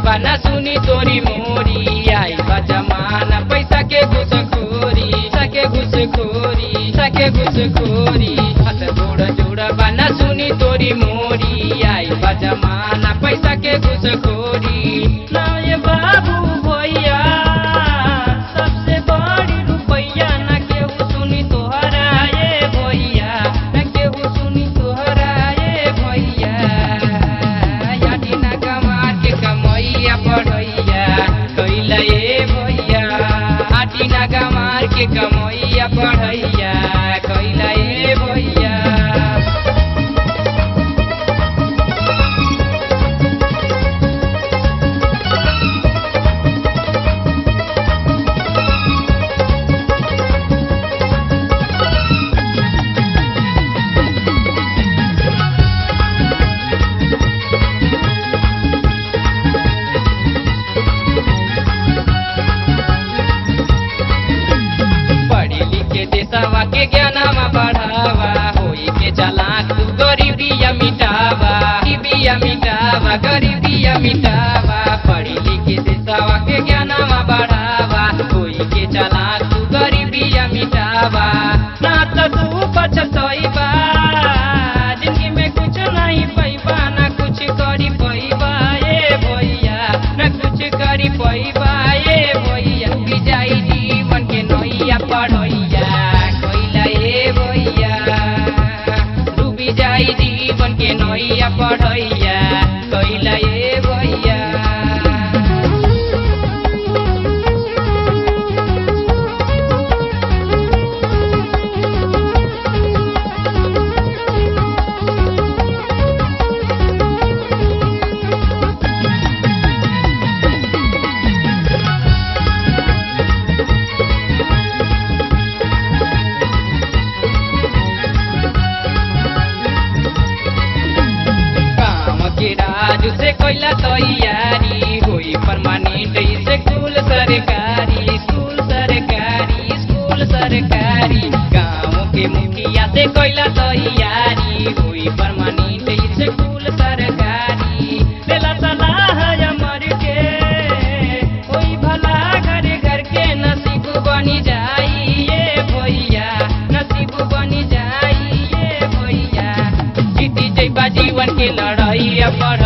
जुड़बा ना सुनी तोरी मोरी आई बा जमाना पैसा के घुसखोरी सके घुसखोरी सके घुसखोरी हाथ गोड़ जुड़बा ना सुनी तोरी मोरी आई बा जमाना पैसा के घुसखोरी ना ये बाबू भैया सबसे बड़ी रुपैया ना केहू सुनी तोहरा ये भैया ना केहू सुनी तोहरा ये भैया यादी ना कमार के कमैया बढ़ैया कैला ये भैया आटी ना कमार के कमैया बढ़ैया कैला ये भैया देशवा के ज्ञानमा बढ़ावा होई के चालाक तू गरीबिया मिटावा गरीबिया मिटावा पढ़ी लिखी देशवा के ज्ञानमा बढ़ावा होई के चालाक तू गरीबिया मिटावा ना तो तू पछतइबा जिंदगी में कुछ नहीं पैबा ना कुछ करी पैबा ए भैया ना कुछ करी पैबा ए भैया भी जाई जीवन के नैया पढ़ैया जीवन के नैया पढ़ैया कैला ये भैया राजू से कोइला तैयारी होई परमानेंट स्कूल सरकारी गाँव के मुखिया से कोइला तैयारी होई परमानेंट स्कूल सरकारी देला सलाह अमर के होई भला घर घर के नसीब बनी जाई ये भैया नसीब बनी जाई ये भैया जीती जइबा जीवन के लड़ाई पढ़